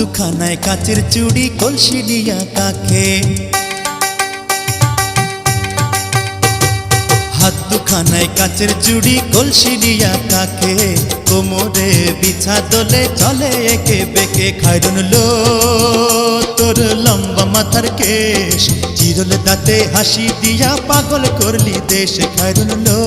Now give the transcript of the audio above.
দুখানায় কাচের চুড়ি কলসি দিয়া কাকে, হাত দুখানায় কাচের চুড়ি কলসি দিয়া কাকে, কোমরে বিছা দোলে চলে একে বেকে। খায়রুন লো তোর লম্বা মাথার কেশ, চিরল দাঁতে হাসি দিয়া পাগল করলি দেশ। খায়রুন লো।